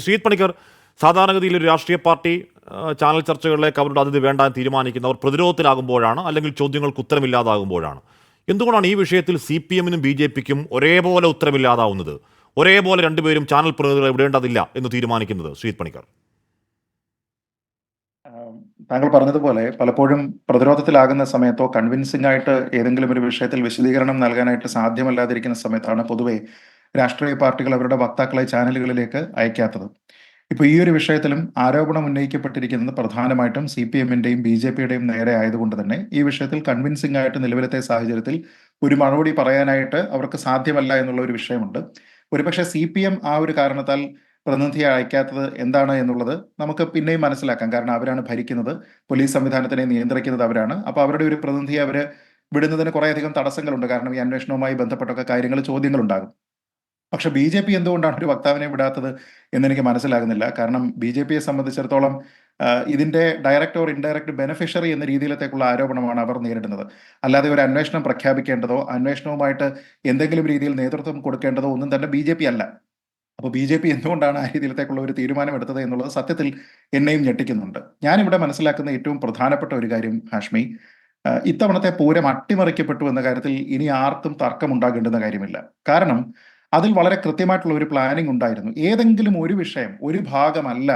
ശ്രീത് പണിക്കർ, സാധാരണഗതിയിൽ ഒരു രാഷ്ട്രീയ പാർട്ടി ചാനൽ ചർച്ചകളിലേക്ക് അവരുടെ അതിഥി വേണ്ടാൻ തീരുമാനിക്കുന്നവർ പ്രതിരോധത്തിലാകുമ്പോഴാണ്, അല്ലെങ്കിൽ ചോദ്യങ്ങൾക്ക് ഉത്തരമില്ലാതാകുമ്പോഴാണ്. എന്തുകൊണ്ടാണ് ഈ വിഷയത്തിൽ CPM-നും BJP-ക്കും ഒരേപോലെ ഉത്തരമില്ലാതാവുന്നത്, ഒരേപോലെ രണ്ടുപേരും ചാനൽ പ്രതിനിധികളെ വിടേണ്ടതില്ല എന്ന് തീരുമാനിക്കുന്നത്? ശ്രീത് പണിക്കർ, താങ്കൾ പറഞ്ഞതുപോലെ പലപ്പോഴും പ്രതിരോധത്തിലാകുന്ന സമയത്തോ കൺവിൻസിംഗ് ആയിട്ട് ഏതെങ്കിലും ഒരു വിഷയത്തിൽ വിശദീകരണം നൽകാനായിട്ട് സാധ്യമല്ലാതിരിക്കുന്ന സമയത്താണ് പൊതുവെ രാഷ്ട്രീയ പാർട്ടികൾ അവരുടെ വക്താക്കളെ ചാനലുകളിലേക്ക് അയക്കാത്തത്. ഇപ്പൊ ഈ ഒരു വിഷയത്തിലും ആരോപണം ഉന്നയിക്കപ്പെട്ടിരിക്കുന്നത് പ്രധാനമായിട്ടും CPM-ന്റെയും BJP-യുടെയും നേരെ ആയതുകൊണ്ട് തന്നെ ഈ വിഷയത്തിൽ കൺവിൻസിംഗ് ആയിട്ട് നിലവിലത്തെ സാഹചര്യത്തിൽ ഒരു മറുപടി പറയാനായിട്ട് അവർക്ക് സാധ്യമല്ല എന്നുള്ള ഒരു വിഷയമുണ്ട്. ഒരുപക്ഷെ CPM ആ ഒരു കാരണത്താൽ പ്രതിനിധിയെ അയക്കാത്തത് എന്താണ് എന്നുള്ളത് നമുക്ക് പിന്നെയും മനസ്സിലാക്കാം. കാരണം അവരാണ് ഭരിക്കുന്നത്, പോലീസ് സംവിധാനത്തിനെ നിയന്ത്രിക്കുന്നത് അവരാണ്. അപ്പോൾ അവരുടെ ഒരു പ്രതിനിധിയെ അവർ വിടുന്നതിന് കുറേയധികം തടസ്സങ്ങളുണ്ട്. കാരണം ഈ അന്വേഷണവുമായി ബന്ധപ്പെട്ടൊക്കെ കാര്യങ്ങൾ, ചോദ്യങ്ങളുണ്ടാകും. പക്ഷെ BJP എന്തുകൊണ്ടാണ് ഒരു വക്താവിനെ വിടാത്തത് എന്നെനിക്ക് മനസ്സിലാകുന്നില്ല. കാരണം BJP-യെ സംബന്ധിച്ചിടത്തോളം ഇതിന്റെ ഡയറക്റ്റ് ഓർ ഇൻഡയറക്റ്റ് ബെനിഫിഷ്യറി എന്ന രീതിയിലത്തേക്കുള്ള ആരോപണമാണ് അവർ നേരിടുന്നത്. അല്ലാതെ ഒരു അന്വേഷണം പ്രഖ്യാപിക്കേണ്ടതോ അന്വേഷണവുമായിട്ട് എന്തെങ്കിലും രീതിയിൽ നേതൃത്വം കൊടുക്കേണ്ടതോ ഒന്നും തന്നെ BJP അല്ല. അപ്പോൾ BJP എന്തുകൊണ്ടാണ് ആ രീതിയിലത്തേക്കുള്ള ഒരു തീരുമാനം എടുത്തത് എന്നുള്ളത് സത്യത്തിൽ എന്നെയും ഞെട്ടിക്കുന്നുണ്ട്. ഞാനിവിടെ മനസ്സിലാക്കുന്ന ഏറ്റവും പ്രധാനപ്പെട്ട ഒരു കാര്യം, ഹാഷ്മി, ഇത്തവണത്തെ പൂരം അട്ടിമറിക്കപ്പെട്ടു എന്ന കാര്യത്തിൽ ഇനി ആർക്കും തർക്കമുണ്ടാകേണ്ടുന്ന കാര്യമില്ല. കാരണം അതിൽ വളരെ കൃത്യമായിട്ടുള്ള ഒരു പ്ലാനിംഗ് ഉണ്ടായിരുന്നു. ഏതെങ്കിലും ഒരു വിഷയം, ഒരു ഭാഗമല്ല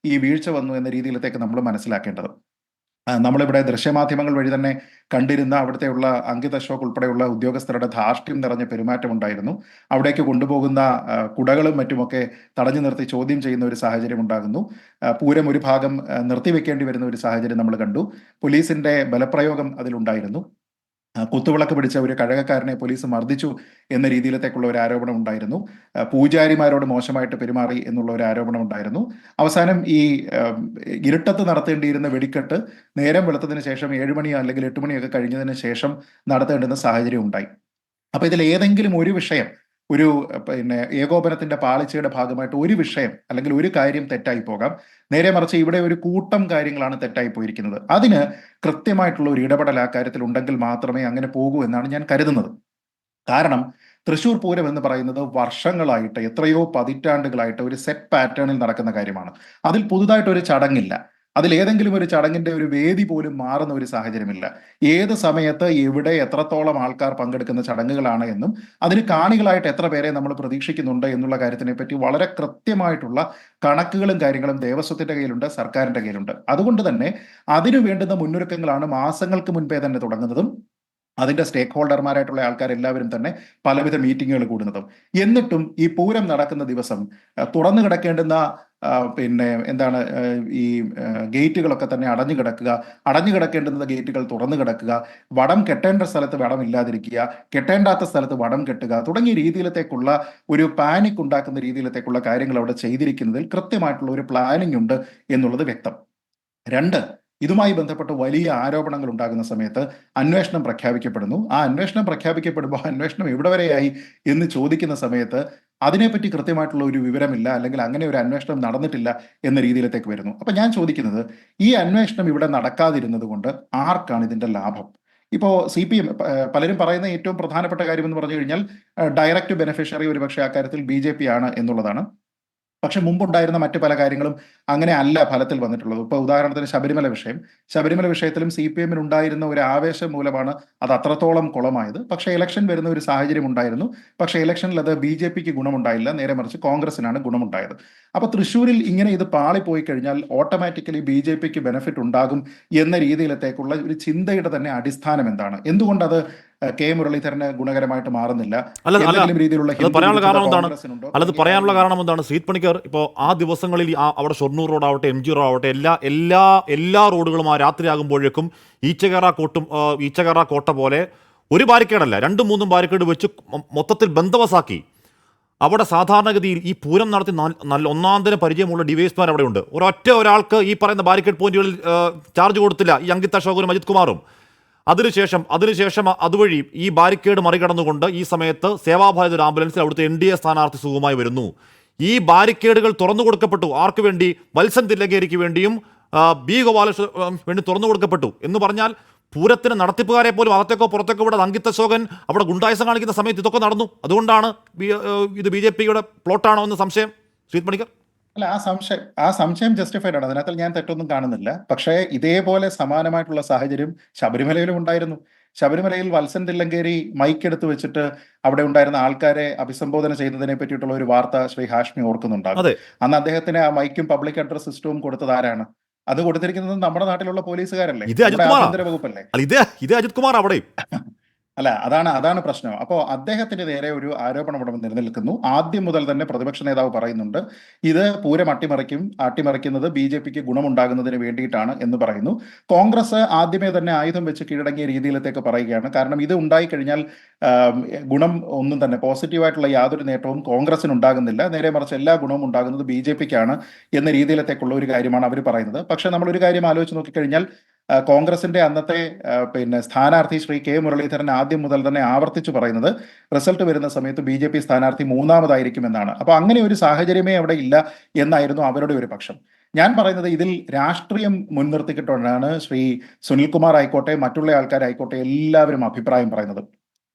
ഈ വീഴ്ച വന്നു എന്ന രീതിയിലത്തേക്ക് നമ്മൾ മനസ്സിലാക്കേണ്ടത്. നമ്മളിവിടെ ദൃശ്യമാധ്യമങ്ങൾ വഴി തന്നെ കണ്ടിരുന്ന അവിടുത്തെയുള്ള അങ്കിത് അശോക് ഉൾപ്പെടെയുള്ള ഉദ്യോഗസ്ഥരുടെ ധാർഷ്ട്യം നിറഞ്ഞ പെരുമാറ്റം ഉണ്ടായിരുന്നു. അവിടേക്ക് കൊണ്ടുപോകുന്ന കുടകളും മറ്റുമൊക്കെ തടഞ്ഞു നിർത്തി ചോദ്യം ചെയ്യുന്ന ഒരു സാഹചര്യം ഉണ്ടാകുന്നു. പൂരം ഒരു ഭാഗം നിർത്തിവെക്കേണ്ടി വരുന്ന ഒരു സാഹചര്യം നമ്മൾ കണ്ടു. പോലീസിന്റെ ബലപ്രയോഗം അതിലുണ്ടായിരുന്നു. കുത്തുവിളക്ക് പിടിച്ച ഒരു കഴകക്കാരനെ പോലീസ് മർദ്ദിച്ചു എന്ന രീതിയിലത്തേക്കുള്ള ഒരു ആരോപണം ഉണ്ടായിരുന്നു. പൂജാരിമാരോട് മോശമായിട്ട് പെരുമാറി എന്നുള്ള ഒരു ആരോപണം ഉണ്ടായിരുന്നു. അവസാനം ഈ ഇരുട്ടത്ത് നടത്തേണ്ടിയിരുന്ന വെടിക്കെട്ട് നേരം വെളുത്തതിന് ശേഷം 7 മണിയോ അല്ലെങ്കിൽ 8 മണിയൊക്കെ കഴിഞ്ഞതിന് ശേഷം നടത്തേണ്ടുന്ന സാഹചര്യം ഉണ്ടായി. അപ്പൊ ഇതിൽ ഏതെങ്കിലും ഒരു വിഷയം, ഒരു ഏകോപനത്തിന്റെ പാളിച്ചയുടെ ഭാഗമായിട്ട് ഒരു വിഷയം അല്ലെങ്കിൽ ഒരു കാര്യം തെറ്റായി പോകാം. നേരെ മറിച്ച് ഇവിടെ ഒരു കൂട്ടം കാര്യങ്ങളാണ് തെറ്റായി പോയിരിക്കുന്നത്. അതിന് കൃത്യമായിട്ടുള്ള ഒരു ഇടപെടൽ ആ കാര്യത്തിൽ ഉണ്ടെങ്കിൽ മാത്രമേ അങ്ങനെ പോകൂ എന്നാണ് ഞാൻ കരുതുന്നത്. കാരണം തൃശ്ശൂർ പൂരം എന്ന് പറയുന്നത് വർഷങ്ങളായിട്ട്, എത്രയോ പതിറ്റാണ്ടുകളായിട്ട് ഒരു സെറ്റ് പാറ്റേണിൽ നടക്കുന്ന കാര്യമാണ്. അതിൽ പുതുതായിട്ട് ഒരു ചടങ്ങില്ല. അതിൽ ഏതെങ്കിലും ഒരു ചടങ്ങിന്റെ ഒരു വേദി പോലും മാറുന്ന ഒരു സാഹചര്യമില്ല. ഏത് സമയത്ത് എവിടെ എത്രത്തോളം ആൾക്കാർ പങ്കെടുക്കുന്ന ചടങ്ങുകളാണ് എന്നും അതിന് കാണികളായിട്ട് എത്ര പേരെ നമ്മൾ പ്രതീക്ഷിക്കുന്നുണ്ട് എന്നുള്ള കാര്യത്തിനെ പറ്റി വളരെ കൃത്യമായിട്ടുള്ള കണക്കുകളും കാര്യങ്ങളും ദേവസ്വത്തിന്റെ കയ്യിലുണ്ട്, സർക്കാരിന്റെ കയ്യിലുണ്ട്. അതുകൊണ്ട് തന്നെ അതിനു വേണ്ടുന്ന മുന്നൊരുക്കങ്ങളാണ് മാസങ്ങൾക്ക് മുൻപേ തന്നെ തുടങ്ങുന്നതും അതിന്റെ സ്റ്റേക്ക് ഹോൾഡർമാരായിട്ടുള്ള ആൾക്കാർ എല്ലാവരും തന്നെ പലവിധ മീറ്റിങ്ങുകൾ കൂടുന്നതും. എന്നിട്ടും ഈ പൂരം നടക്കുന്ന ദിവസം തുറന്നു കിടക്കേണ്ടുന്ന എന്താണ് ഈ ഗേറ്റുകളൊക്കെ തന്നെ അടഞ്ഞു കിടക്കുക, അടഞ്ഞു കിടക്കേണ്ടുന്ന ഗേറ്റുകൾ തുറന്നു കിടക്കുക, വടം കെട്ടേണ്ട സ്ഥലത്ത് വടം ഇല്ലാതിരിക്കുക, കെട്ടേണ്ടാത്ത സ്ഥലത്ത് വടം കെട്ടുക തുടങ്ങിയ രീതിയിലത്തേക്കുള്ള ഒരു പാനിക് ഉണ്ടാക്കുന്ന രീതിയിലത്തേക്കുള്ള കാര്യങ്ങൾ അവിടെ ചെയ്തിരിക്കുന്നതിൽ കൃത്യമായിട്ടുള്ള ഒരു പ്ലാനിംഗ് ഉണ്ട് എന്നുള്ളത് വ്യക്തം. 2, ഇതുമായി ബന്ധപ്പെട്ട് വലിയ ആരോപണങ്ങൾ ഉണ്ടാകുന്ന സമയത്ത് അന്വേഷണം പ്രഖ്യാപിക്കപ്പെടുന്നു. ആ അന്വേഷണം പ്രഖ്യാപിക്കപ്പെടുമ്പോൾ അന്വേഷണം എവിടെ വരെയായി എന്ന് ചോദിക്കുന്ന സമയത്ത് അതിനെപ്പറ്റി കൃത്യമായിട്ടുള്ള ഒരു വിവരമില്ല, അല്ലെങ്കിൽ അങ്ങനെ ഒരു അന്വേഷണം നടന്നിട്ടില്ല എന്ന രീതിയിലേക്ക് വരുന്നു. അപ്പൊ ഞാൻ ചോദിക്കുന്നത്, ഈ അന്വേഷണം ഇവിടെ നടക്കാതിരുന്നത് കൊണ്ട് ആർക്കാണ് ഇതിന്റെ ലാഭം? ഇപ്പോൾ CPM പലരും പറയുന്ന ഏറ്റവും പ്രധാനപ്പെട്ട കാര്യം എന്ന് പറഞ്ഞു കഴിഞ്ഞാൽ ഡയറക്റ്റ് ബെനിഫിഷ്യറി ഒരുപക്ഷെ അക്കാര്യത്തിൽ BJP ആണ് എന്നുള്ളതാണ്. പക്ഷെ മുമ്പുണ്ടായിരുന്ന മറ്റു പല കാര്യങ്ങളും അങ്ങനെ അല്ല ഫലത്തിൽ വന്നിട്ടുള്ളത്. ഇപ്പൊ ഉദാഹരണത്തിന് ശബരിമല വിഷയത്തിലും CPM-ന് ഉണ്ടായിരുന്ന ഒരു ആവേശം മൂലമാണ് അത് അത്രത്തോളം കുളമായത്. പക്ഷെ ഇലക്ഷൻ വരുന്ന ഒരു സാഹചര്യം ഉണ്ടായിരുന്നു. പക്ഷെ ഇലക്ഷനിൽ അത് BJP-ക്ക് ഗുണമുണ്ടായില്ല, നേരെ മറിച്ച് കോൺഗ്രസിനാണ് ഗുണമുണ്ടായത്. അപ്പൊ തൃശ്ശൂരിൽ ഇങ്ങനെ ഇത് പാളിപ്പോയി കഴിഞ്ഞാൽ ഓട്ടോമാറ്റിക്കലി BJP-ക്ക് ബെനിഫിറ്റ് ഉണ്ടാകും എന്ന രീതിയിലത്തേക്കുള്ള ഒരു ചിന്തയുടെ തന്നെ അടിസ്ഥാനം എന്താണ്? എന്തുകൊണ്ട് അത് K. മുരളീധരന് ഗുണകരമായിട്ട് മാറുന്നില്ല? പറയാനുള്ള കാരണം എന്താണ് ശ്രീത് പണിക്കർ? ഇപ്പോൾ ആ ദിവസങ്ങളിൽ അവിടെ ഷൊർണൂർ റോഡാവട്ടെ, MG റോഡ് ആവട്ടെ, എല്ലാ റോഡുകളും ആ രാത്രിയാകുമ്പോഴേക്കും ഈച്ചകറ കോട്ട പോലെ ഒരു ബാരിക്കേഡല്ല 2-3 ബാരിക്കേഡ് വെച്ച് മൊത്തത്തിൽ ബന്ദോബസ്താക്കി. അവിടെ സാധാരണഗതിയിൽ ഈ പൂരം നടത്തി നല്ല ഒന്നാന്തരം പരിചയമുള്ള ഡിവൈഎസ്മാർ അവിടെ ഉണ്ട്. ഒരാൾക്ക് ഈ പറയുന്ന ബാരിക്കേഡ് പോയിന്റുകളിൽ ചാർജ് കൊടുത്തില്ല ഈ അങ്കിത് അശോകനും അജിത് കുമാറും. അതിനുശേഷം അതുവഴി ഈ ബാരിക്കേഡ് മറികടന്നുകൊണ്ട് ഈ സമയത്ത് സേവാഭാരത് ഒരു ആംബുലൻസിൽ അവിടുത്തെ NDA സ്ഥാനാർത്ഥി സുഖമായി വരുന്നു. ഈ ബാരിക്കേഡുകൾ തുറന്നു കൊടുക്കപ്പെട്ടു. ആർക്ക് വേണ്ടി? വത്സൻ തില്ലങ്കേരിക്ക് വേണ്ടിയും B. ഗോപാലകൃഷ്ണൻ വേണ്ടി തുറന്നു കൊടുക്കപ്പെട്ടു. എന്ന് പറഞ്ഞാൽ പൂരത്തിന് നടത്തിപ്പുകാരെ പോലും അകത്തേക്കോ പുറത്തേക്കോ ഇവിടെ അങ്കിത് അശോകൻ അവിടെ ഗുണ്ടായുസം കാണിക്കുന്ന സമയത്ത് ഇതൊക്കെ നടന്നു. അതുകൊണ്ടാണ് ഇത് BJP-യുടെ പ്ലോട്ടാണോ എന്ന് സംശയം ശ്രീത് പണിക്കർ. അല്ല, ആ സംശയം ജസ്റ്റിഫൈഡ് ആണ്. അതിനകത്ത് ഞാൻ തെറ്റൊന്നും കാണുന്നില്ല. പക്ഷേ ഇതേപോലെ സമാനമായിട്ടുള്ള സാഹചര്യം ശബരിമലയിലും ഉണ്ടായിരുന്നു. ശബരിമലയിൽ വത്സൻ തില്ലങ്കേരി മൈക്ക് എടുത്ത് വെച്ചിട്ട് അവിടെ ഉണ്ടായിരുന്ന ആൾക്കാരെ അഭിസംബോധന ചെയ്യുന്നതിനെ പറ്റിയിട്ടുള്ള ഒരു വാർത്ത ശ്രീ ഹാഷ്മി ഓർക്കുന്നുണ്ടാകും. അതെ. അന്ന് അദ്ദേഹത്തിന് ആ മൈക്കും പബ്ലിക് അഡ്രസ് സിസ്റ്റവും കൊടുത്തത് ആരാണ്? അത് കൊടുത്തിരിക്കുന്നത് നമ്മുടെ നാട്ടിലുള്ള പോലീസുകാരല്ലേ, ഇതേ അജിത് നമ്മുടെ കുമാറാ. ആഭ്യന്തര വകുപ്പല്ലേ? അല്ല, ഇതേ അജിത് കുമാർ അവിടെ. അല്ല, അതാണ് പ്രശ്നം. അപ്പോൾ അദ്ദേഹത്തിന് നേരെ ഒരു ആരോപണം ഇവിടെ നിലനിൽക്കുന്നു. ആദ്യം മുതൽ തന്നെ പ്രതിപക്ഷ നേതാവ് പറയുന്നുണ്ട്, ഇത് പൂരം അട്ടിമറിക്കുന്നത് ബി.ജെ.പിക്ക് ഗുണമുണ്ടാകുന്നതിന് വേണ്ടിയിട്ടാണ് എന്ന് പറയുന്നു. കോൺഗ്രസ് ആദ്യമേ തന്നെ ആയുധം വെച്ച് കീഴടങ്ങിയ രീതിയിലത്തേക്ക് പറയുകയാണ്. കാരണം ഇത് ഉണ്ടായിക്കഴിഞ്ഞാൽ ആം, ഗുണം ഒന്നും തന്നെ പോസിറ്റീവായിട്ടുള്ള യാതൊരു നേട്ടവും കോൺഗ്രസിന് ഉണ്ടാകുന്നില്ല, നേരെ മറിച്ച് എല്ലാ ഗുണവും ഉണ്ടാകുന്നത് ബി.ജെ.പിക്കാണ് എന്ന രീതിയിലത്തേക്കുള്ള ഒരു കാര്യമാണ് അവർ പറയുന്നത്. പക്ഷേ നമ്മളൊരു കാര്യം ആലോചിച്ച് നോക്കിക്കഴിഞ്ഞാൽ കോൺഗ്രസിന്റെ അന്നത്തെ സ്ഥാനാർത്ഥി ശ്രീ കെ മുരളീധരൻ ആദ്യം മുതൽ തന്നെ ആവർത്തിച്ചു പറയുന്നത് റിസൾട്ട് വരുന്ന സമയത്ത് ബി.ജെ.പി സ്ഥാനാർത്ഥി മൂന്നാമതായിരിക്കും എന്നാണ്. അപ്പൊ അങ്ങനെ ഒരു സാഹചര്യമേ അവിടെ ഇല്ല എന്നായിരുന്നു അവരുടെ ഒരു പക്ഷം. ഞാൻ പറയുന്നത് ഇതിൽ രാഷ്ട്രീയം മുൻനിർത്തിക്കൊണ്ടാണ് ശ്രീ സുനിൽകുമാർ ആയിക്കോട്ടെ, മറ്റുള്ള ആൾക്കാരായിക്കോട്ടെ എല്ലാവരും അഭിപ്രായം പറയുന്നത്.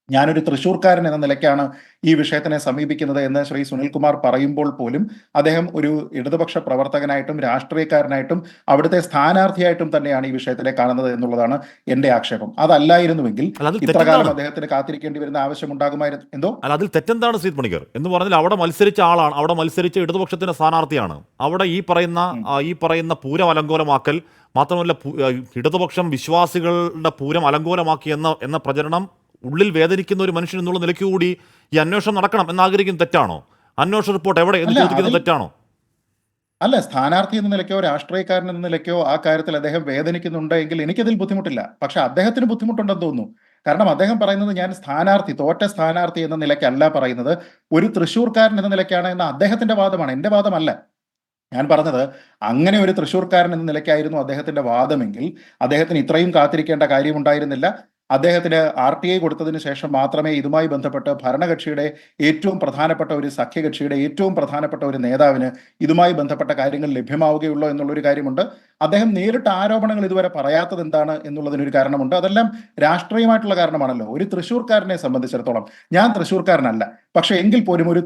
ഞാനൊരു തൃശ്ശൂർക്കാരൻ എന്ന നിലയ്ക്കാണ് ഈ വിഷയത്തിനെ സമീപിക്കുന്നത് എന്ന് ശ്രീ സുനിൽകുമാർ പറയുമ്പോൾ പോലും അദ്ദേഹം ഒരു ഇടതുപക്ഷ പ്രവർത്തകനായിട്ടും രാഷ്ട്രീയക്കാരനായിട്ടും അവിടുത്തെ സ്ഥാനാർത്ഥിയായിട്ടും തന്നെയാണ് ഈ വിഷയത്തിനെ കാണുന്നത് എന്നുള്ളതാണ് എന്റെ ആക്ഷേപം. അതല്ലായിരുന്നുവെങ്കിൽ അല്ല, അതിൽ ഇത്രകാലം തെറ്റെന്താണ്? അദ്ദേഹത്തിന് കാത്തിരിക്കേണ്ടി വരുന്ന ആവശ്യം ഉണ്ടാകുമായിരുന്നു. എന്തോ അല്ല, അതിൽ തെറ്റെന്താണ് ശ്രീത് പണിക്കർ എന്ന് പറഞ്ഞാൽ അവിടെ മത്സരിച്ച ആളാണ്, അവിടെ മത്സരിച്ച ഇടതുപക്ഷത്തിന്റെ സ്ഥാനാർത്ഥിയാണ്. അവിടെ ഈ പറയുന്ന പൂരം അലങ്കോലമാക്കൽ മാത്രമല്ല, ഇടതുപക്ഷം വിശ്വാസികളുടെ പൂരം അലങ്കോലമാക്കി എന്ന പ്രചരണം ഉള്ളിൽ വേദനിക്കുന്ന ഒരു മനുഷ്യൻ എന്നുള്ള നിലയ്ക്ക് കൂടി ഈ അന്വേഷണം നടക്കണം എന്നാഗ്രഹിക്കുന്നത് തെറ്റാണോ? അന്വേഷണ റിപ്പോർട്ട് എവിടെ എന്ന് അല്ല ചോദിക്കുന്നത് അതിൽ തെറ്റാണോ? അല്ല, സ്ഥാനാർത്ഥി എന്ന നിലയ്ക്കോ രാഷ്ട്രീയക്കാരൻ എന്ന നിലയ്ക്കോ ആ കാര്യത്തിൽ അദ്ദേഹം വേദനിക്കുന്നുണ്ട് എങ്കിൽ എനിക്കതിൽ ബുദ്ധിമുട്ടില്ല. പക്ഷെ അദ്ദേഹത്തിന് ബുദ്ധിമുട്ടുണ്ടെന്ന് തോന്നുന്നു. കാരണം അദ്ദേഹം പറയുന്നത് ഞാൻ തോറ്റ സ്ഥാനാർത്ഥി എന്ന നിലയ്ക്കല്ല പറയുന്നത്, ഒരു തൃശ്ശൂർക്കാരൻ എന്ന നിലയ്ക്കാണ് എന്ന അദ്ദേഹത്തിന്റെ വാദമാണ്, എന്റെ വാദമല്ല. ഞാൻ പറഞ്ഞത് അങ്ങനെ ഒരു തൃശ്ശൂർക്കാരൻ എന്ന നിലയ്ക്കായിരുന്നു അദ്ദേഹത്തിന്റെ വാദമെങ്കിൽ അദ്ദേഹത്തിന് ഇത്രയും കാത്തിരിക്കേണ്ട കാര്യമുണ്ടായിരുന്നില്ല. അദ്ദേഹത്തിന് RTI കൊടുത്തതിന് ശേഷം മാത്രമേ ഇതുമായി ബന്ധപ്പെട്ട് ഭരണകക്ഷിയുടെ ഏറ്റവും പ്രധാനപ്പെട്ട ഒരു സഖ്യകക്ഷിയുടെ ഏറ്റവും പ്രധാനപ്പെട്ട ഒരു നേതാവിന് ഇതുമായി ബന്ധപ്പെട്ട കാര്യങ്ങൾ ലഭ്യമാവുകയുള്ളൂ എന്നുള്ളൊരു കാര്യമുണ്ട്. അദ്ദേഹം നേരിട്ട് ആരോപണങ്ങൾ ഇതുവരെ പറയാത്തത് എന്താണ് എന്നുള്ളതിനൊരു കാരണമുണ്ട്. അതെല്ലാം രാഷ്ട്രീയമായിട്ടുള്ള കാരണമാണല്ലോ. ഒരു തൃശ്ശൂർക്കാരനെ സംബന്ധിച്ചിടത്തോളം, ഞാൻ തൃശ്ശൂർക്കാരനല്ല, പക്ഷെ എങ്കിൽ പോലും ഒരു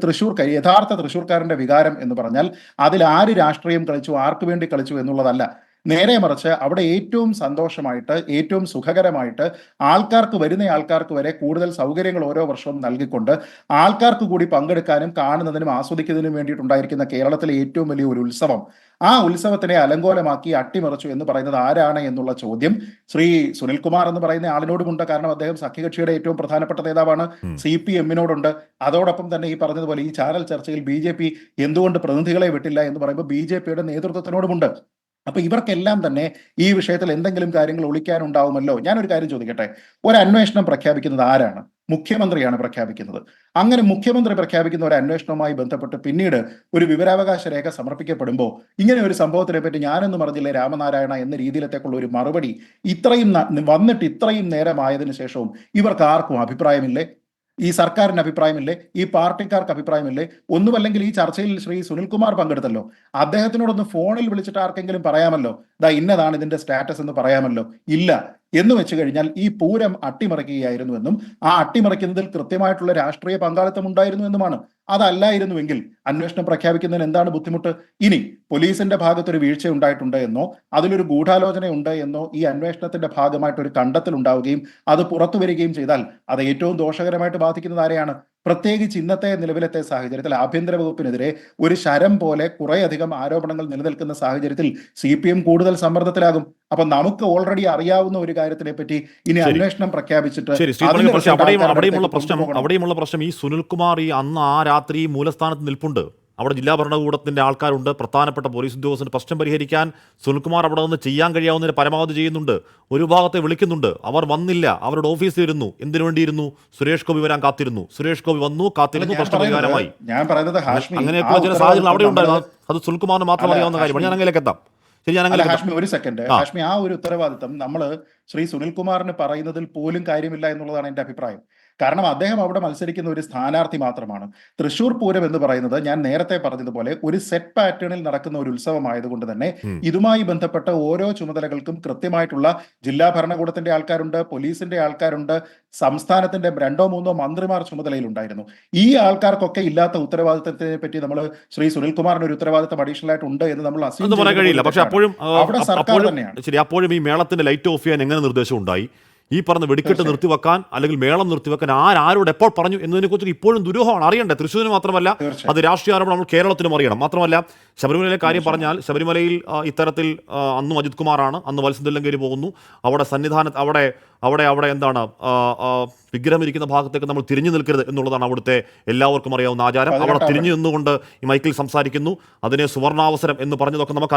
യഥാർത്ഥ തൃശ്ശൂർക്കാരന്റെ വികാരം എന്ന് പറഞ്ഞാൽ അതിൽ ആര് രാഷ്ട്രീയം കളിച്ചു, ആർക്ക് വേണ്ടി കളിച്ചു എന്നുള്ളതല്ല. നേരെ മറിച്ച് അവിടെ ഏറ്റവും സന്തോഷമായിട്ട്, ഏറ്റവും സുഖകരമായിട്ട് വരുന്ന ആൾക്കാർക്ക് വരെ കൂടുതൽ സൗകര്യങ്ങൾ ഓരോ വർഷവും നൽകിക്കൊണ്ട് ആൾക്കാർക്ക് കൂടി പങ്കെടുക്കാനും കാണുന്നതിനും ആസ്വദിക്കുന്നതിനും വേണ്ടിയിട്ടുണ്ടായിരിക്കുന്ന കേരളത്തിലെ ഏറ്റവും വലിയ ഒരു ഉത്സവം, ആ ഉത്സവത്തിനെ അലങ്കോലമാക്കി അട്ടിമറിച്ചു എന്ന് പറയുന്നത് ആരാണ് എന്നുള്ള ചോദ്യം ശ്രീ സുനിൽകുമാർ എന്ന് പറയുന്ന ആളിനോടുമുണ്ട്. കാരണം അദ്ദേഹം സഖ്യകക്ഷിയുടെ ഏറ്റവും പ്രധാനപ്പെട്ട നേതാവാണ്. CPM-നോടുണ്ട്. അതോടൊപ്പം തന്നെ ഈ പറഞ്ഞതുപോലെ ഈ ചാനൽ ചർച്ചയിൽ BJP എന്തുകൊണ്ട് പ്രതിനിധികളെ വിട്ടില്ല എന്ന് പറയുമ്പോൾ BJP-യുടെ നേതൃത്വത്തിനോടുമുണ്ട്. അപ്പൊ ഇവർക്കെല്ലാം തന്നെ ഈ വിഷയത്തിൽ എന്തെങ്കിലും കാര്യങ്ങൾ ഒളിക്കാനുണ്ടാവുമല്ലോ. ഞാനൊരു കാര്യം ചോദിക്കട്ടെ, ഒരു അന്വേഷണം പ്രഖ്യാപിക്കുന്നത് ആരാണ്? മുഖ്യമന്ത്രിയാണ് പ്രഖ്യാപിക്കുന്നത്. അങ്ങനെ മുഖ്യമന്ത്രി പ്രഖ്യാപിക്കുന്ന ഒരു അന്വേഷണവുമായി ബന്ധപ്പെട്ട് പിന്നീട് ഒരു വിവരാവകാശ രേഖ സമർപ്പിക്കപ്പെടുമ്പോൾ ഇങ്ങനെ ഒരു സംഭവത്തിനെ പറ്റി ഞാനൊന്നും അറിഞ്ഞില്ലേ രാമനാരായണ എന്ന രീതിയിലത്തേക്കുള്ള ഒരു മറുപടി വന്നിട്ട് ഇത്രയും നേരമായതിനു ശേഷവും ഇവർക്ക് ആർക്കും അഭിപ്രായമില്ലേ? ഈ സർക്കാരിന് അഭിപ്രായമില്ലേ? ഈ പാർട്ടിക്കാർക്ക് അഭിപ്രായമില്ലേ? ഒന്നുമല്ലെങ്കിൽ ഈ ചർച്ചയിൽ ശ്രീ സുനിൽകുമാർ പങ്കെടുത്തല്ലോ, അദ്ദേഹത്തിനോടൊന്ന് ഫോണിൽ വിളിച്ചിട്ട് ആർക്കെങ്കിലും പറയാമല്ലോ, ദാ ഇന്നതാണ് ഇതിന്റെ സ്റ്റാറ്റസ് എന്ന് പറയാമല്ലോ. ഇല്ല എന്ന് വെച്ച് കഴിഞ്ഞാൽ ഈ പൂരം അട്ടിമറിക്കുകയായിരുന്നുവെന്നും ആ അട്ടിമറിക്കുന്നതിൽ കൃത്യമായിട്ടുള്ള രാഷ്ട്രീയ പങ്കാളിത്തം ഉണ്ടായിരുന്നു എന്നുമാണ്. അതല്ലായിരുന്നുവെങ്കിൽ അന്വേഷണം പ്രഖ്യാപിക്കുന്നതിന് എന്താണ് ബുദ്ധിമുട്ട്? ഇനി പോലീസിന്റെ ഭാഗത്തൊരു വീഴ്ച ഉണ്ടായിട്ടുണ്ട് എന്നോ അതിലൊരു ഗൂഢാലോചന ഉണ്ട് എന്നോ ഈ അന്വേഷണത്തിന്റെ ഭാഗമായിട്ട് ഒരു കണ്ടെത്തൽ ഉണ്ടാവുകയും അത് പുറത്തു വരികയും ചെയ്താൽ അത് ഏറ്റവും ദോഷകരമായിട്ട് ബാധിക്കുന്നത് ആരെയാണ്? പ്രത്യേകിച്ച് ഇന്നത്തെ നിലവിലത്തെ സാഹചര്യത്തിൽ ആഭ്യന്തര വകുപ്പിനെതിരെ ഒരു ശരം പോലെ കുറേയധികം ആരോപണങ്ങൾ നിലനിൽക്കുന്ന സാഹചര്യത്തിൽ CPM കൂടുതൽ സമ്മർദ്ദത്തിലാകും. അപ്പൊ നമുക്ക് ഓൾറെഡി അറിയാവുന്ന ഒരു കാര്യത്തിനെ പറ്റി ഇനി അന്വേഷണം പ്രഖ്യാപിച്ചിട്ട് ശരി, പക്ഷേ അവിടെയുമുള്ള പ്രശ്നം ഈ സുനിൽകുമാർ അന്ന് ആ രാത്രി മൂലസ്ഥാനത്ത് നിൽപ്പുണ്ട്. അവിടെ ജില്ലാ ഭരണകൂടത്തിന്റെ ആൾക്കാരുണ്ട്, പ്രധാനപ്പെട്ട പോലീസ് ഉദ്യോഗസ്ഥന് പ്രശ്നം പരിഹരിക്കാൻ സുനിൽകുമാർ അവിടെ നിന്ന് ചെയ്യാൻ കഴിയാവുന്നതിന് പരമാവധി ചെയ്യുന്നുണ്ട്. ഒരു ഭാഗത്തെ വിളിക്കുന്നുണ്ട്, അവർ വന്നില്ല, അവരുടെ ഓഫീസിൽ ഇരുന്നു. എന്തിനു വേണ്ടിയിരുന്നു? സുരേഷ് ഗോപി വരാൻ കാത്തിരുന്നു. സുരേഷ് ഗോപി വന്നു, കാത്തിരുന്നു, പ്രശ്നം പരിഹാരമായി. ഞാൻ പറയുന്നത് ഹാഷ്മി, അങ്ങനെയൊക്കെയുള്ള ചില സാഹചര്യങ്ങൾ അവിടെ ഉണ്ടായിരുന്നു. അത് സുനിൽകുമാറിന് മാത്രം അറിയാവുന്ന കാര്യമാണ്. ഞാൻ അങ്ങനെയൊക്കെ എത്താം. ശരി, ഞാൻ അങ്ങനെ ഹാഷ്മി ഒരു സെക്കൻഡ്. ഹാഷ്മി, ആ ഒരു ഉത്തരവാദിത്തം നമ്മൾ ശ്രീ സുനിൽകുമാറിന് പറയുന്നതിൽ പോലും കാര്യമില്ല എന്നുള്ളതാണ് എന്റെ അഭിപ്രായം. കാരണം അദ്ദേഹം അവിടെ മത്സരിക്കുന്ന ഒരു സ്ഥാനാർത്ഥി മാത്രമാണ്. തൃശൂർ പൂരം എന്ന് പറയുന്നത് ഞാൻ നേരത്തെ പറഞ്ഞതുപോലെ ഒരു സെറ്റ് പാറ്റേണിൽ നടക്കുന്ന ഒരു ഉത്സവമായതുകൊണ്ട് തന്നെ ഇതുമായി ബന്ധപ്പെട്ട ഓരോ ചുമതലകൾക്കും കൃത്യമായിട്ടുള്ള ജില്ലാ ഭരണകൂടത്തിന്റെ ആൾക്കാരുണ്ട്, പോലീസിന്റെ ആൾക്കാരുണ്ട്, സംസ്ഥാനത്തിന്റെ 2-3 മന്ത്രിമാർ ചുമതലയിലുണ്ടായിരുന്നു. ഈ ആൾക്കാർക്കൊക്കെ ഇല്ലാത്ത ഉത്തരവാദിത്തത്തെ പറ്റി നമ്മൾ ശ്രീ സുനിൽകുമാറിന് ഒരു ഉത്തരവാദിത്തം അഡീഷണൽ ആയിട്ട് ഉണ്ട് എന്ന് നമ്മൾ assume എന്ന് പറയാൻ കഴിയില്ല. പക്ഷെ ചെയ്തത് അപ്പോഴും അവിടെ സർക്കാർ അപ്പോഴും തന്നെയാണ്. ശരി, അപ്പോഴും ഈ മേളത്തിന്റെ ലൈറ്റ് ഓഫ് ചെയ്യാൻ എങ്ങനെ നിർദ്ദേശം ഉണ്ടായി? ഈ പറഞ്ഞ വെടിക്കെട്ട് നിർത്തിവെക്കാൻ അല്ലെങ്കിൽ മേളം നിർത്തിവെക്കാൻ ആരോട് എപ്പോൾ പറഞ്ഞു എന്നതിനെ കുറിച്ച് ഇപ്പോഴും ദുരൂഹമാണ്. അറിയണ്ടേ? തൃശ്ശൂരിന് മാത്രമല്ല, അത് രാഷ്ട്രീയ ആരോപണം നമ്മൾ കേരളത്തിലും അറിയണം. മാത്രമല്ല, ശബരിമലയിലെ കാര്യം പറഞ്ഞാൽ ശബരിമലയിൽ ഇത്തരത്തിൽ അന്നും അജിത് കുമാറാണ്, അന്ന് വത്സന്തല്ലങ്കേരി പോകുന്നു. അവിടെ സന്നിധാന അവിടെ എന്താണ് വിഗ്രഹം ഇരിക്കുന്ന ഭാഗത്തേക്ക് നമ്മൾ തിരിഞ്ഞു നിൽക്കരുത് എന്നുള്ളതാണ് അവിടുത്തെ എല്ലാവർക്കും അറിയാവുന്ന ആചാരം. അവിടെ തിരിഞ്ഞു നിന്നുകൊണ്ട് ഈ മൈക്കിൽ സംസാരിക്കുന്നു. അതിനെ സുവർണാവസരം എന്ന് പറഞ്ഞതൊക്കെ നമുക്ക്